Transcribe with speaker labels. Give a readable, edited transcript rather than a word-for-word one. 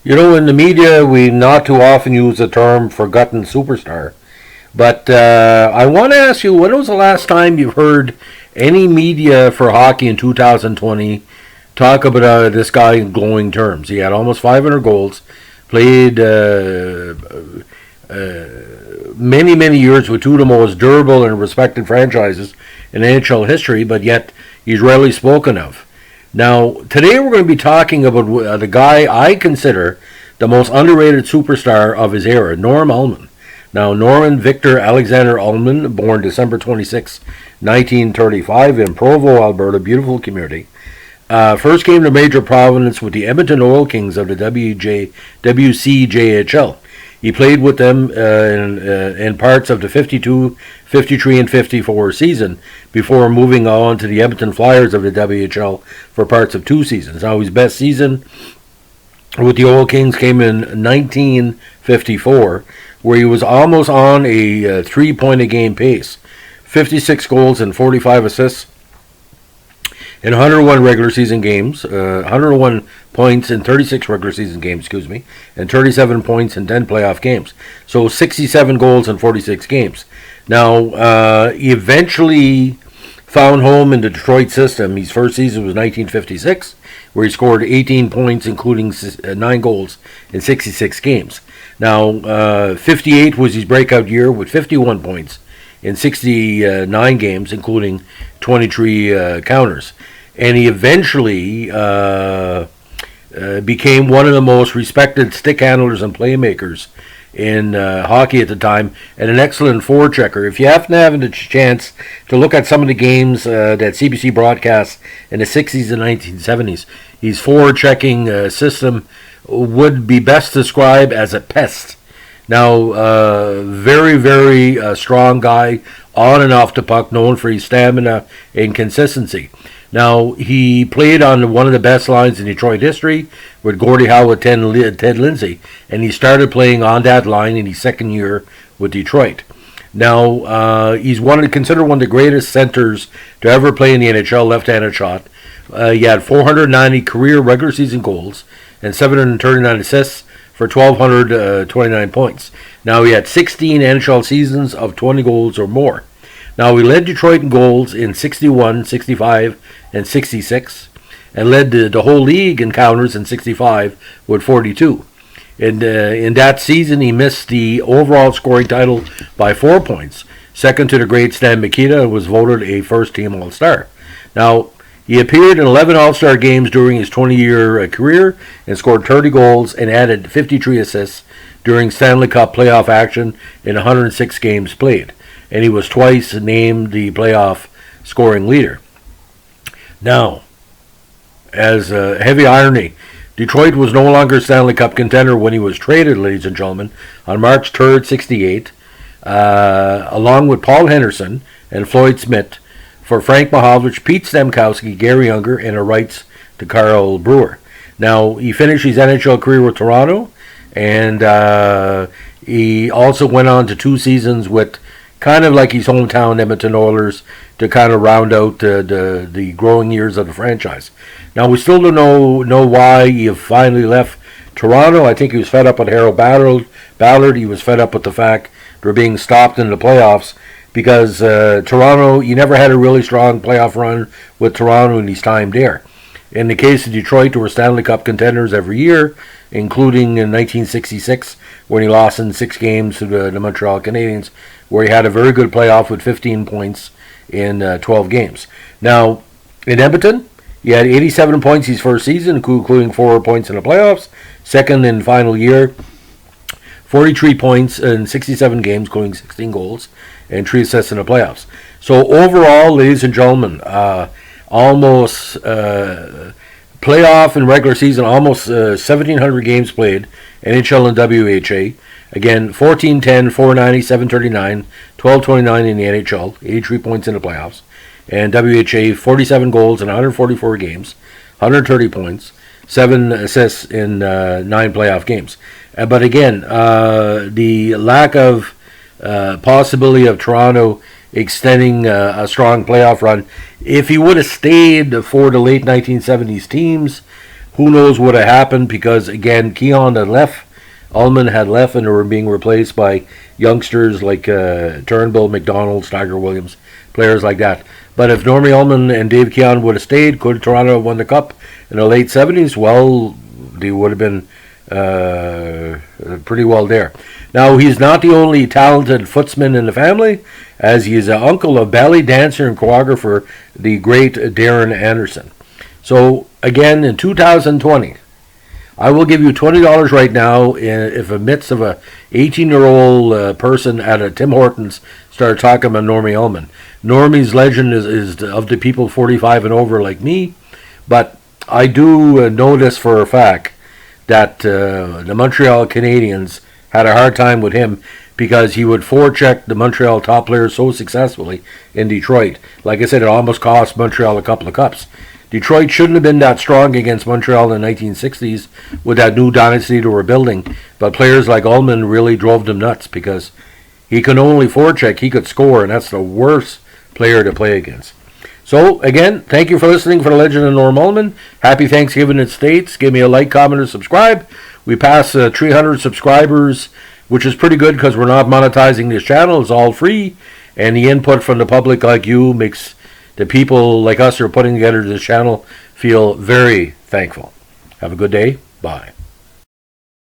Speaker 1: In the media, we not too often use the term forgotten superstar. But I want to ask you, when was the last time you've heard any media for hockey in 2020 talk about this guy in glowing terms? He had almost 500 goals, played many, many years with two of the most durable and respected franchises in NHL history, but yet he's rarely spoken of. Now, today we're going to be talking about the guy I consider the most underrated superstar of his era, Norm Ullman. Now, Norman Victor Alexander Ullman, born December 26, 1935 in Provo, Alberta, beautiful community. First came to major prominence with the Edmonton Oil Kings of the WCJHL. He played with them in parts of the 52, 53, and 54 season before moving on to the Edmonton Flyers of the WHL for parts of two seasons. Now, his best season with the Oil Kings came in 1954, where he was almost on a 3-point-a-game pace, 56 goals and 45 assists in 101 regular season games, 101 points in 36 regular season games, and 37 points in 10 playoff games. So 67 goals in 46 games. Now, he eventually found home in the Detroit system. His first season was 1956, where he scored 18 points, including 9 goals in 66 games. Now, 58 was his breakout year with 51 points in 69 games, including 23 counters. And he eventually became one of the most respected stick handlers and playmakers in hockey at the time, and an excellent forechecker. If you happen to have the chance to look at some of the games that CBC broadcast in the 60s and 1970s, his forechecking system would be best described as a pest. Now, very, very strong guy, on and off the puck, known for his stamina and consistency. Now, he played on one of the best lines in Detroit history with Gordie Howe and Ted Lindsay, and he started playing on that line in his second year with Detroit. Now, he's considered one of the greatest centers to ever play in the NHL, left-handed shot. He had 490 career regular season goals and 739 assists for 1,229 points. Now, he had 16 NHL seasons of 20 goals or more. Now, he led Detroit in goals in 61, 65, and 66, and led the whole league in counters in 65 with 42. And in that season, he missed the overall scoring title by 4 points, second to the great Stan Mikita, and was voted a first-team All-Star. Now, he appeared in 11 All-Star games during his 20-year career and scored 30 goals and added 53 assists during Stanley Cup playoff action in 106 games played. And he was twice named the playoff scoring leader. Now, as a heavy irony, Detroit was no longer a Stanley Cup contender when he was traded, ladies and gentlemen, on March 3rd, 68, along with Paul Henderson and Floyd Smith, for Frank Mahovlich, Pete Stemkowski, Gary Unger, and the rights to Carl Brewer. Now, he finished his NHL career with Toronto, and he also went on to 2 seasons with kind of like his hometown Edmonton Oilers to kind of round out the growing years of the franchise. Now, we still don't know why he finally left Toronto. I think he was fed up with Harold Ballard. He was fed up with the fact they were being stopped in the playoffs because Toronto, he never had a really strong playoff run with Toronto in his time there. In the case of Detroit, they were Stanley Cup contenders every year, including in 1966 when he lost in 6 games to the Montreal Canadiens, where he had a very good playoff with 15 points in 12 games. Now, in Edmonton, he had 87 points his first season, including 4 points in the playoffs. Second and final year, 43 points in 67 games, including 16 goals, and 3 assists in the playoffs. So overall, ladies and gentlemen, almost playoff and regular season, almost 1,700 games played, NHL and WHA. Again, 14-10, 490, 739, 1229 in the NHL, 83 points in the playoffs. And WHA, 47 goals in 144 games, 130 points, 7 assists in 9 playoff games. But again, the lack of possibility of Toronto extending a strong playoff run, if he would have stayed for the late 1970s teams, Who knows what had happened, because again, Keon had left, Ullman had left, and they were being replaced by youngsters like Turnbull, McDonald, Steiger Williams, players like that. But if Normie Ullman and Dave Keon would have stayed, could Toronto have won the Cup in the late 70s? Well, they would have been pretty well there. Now, he's not the only talented footsman in the family, as he is an uncle of ballet dancer and choreographer, the great Darren Anderson. So, again, in 2020, I will give you $20 right now if a midst of a 18-year-old person at a Tim Hortons start talking about Normie Ullman. Normie's legend is of the people 45 and over like me, but I do know this for a fact that the Montreal Canadiens had a hard time with him because he would forecheck the Montreal top players so successfully in Detroit. Like I said, it almost cost Montreal a couple of cups. Detroit shouldn't have been that strong against Montreal in the 1960s with that new dynasty they were building, but players like Ullman really drove them nuts because he could only forecheck, he could score, and that's the worst player to play against. So, again, thank you for listening for the legend of Norm Ullman. Happy Thanksgiving in States. Give me a like, comment, and subscribe. We passed 300 subscribers, which is pretty good because we're not monetizing this channel. It's all free, and the input from the public like you makes the people like us who are putting together this channel feel very thankful. Have a good day. Bye.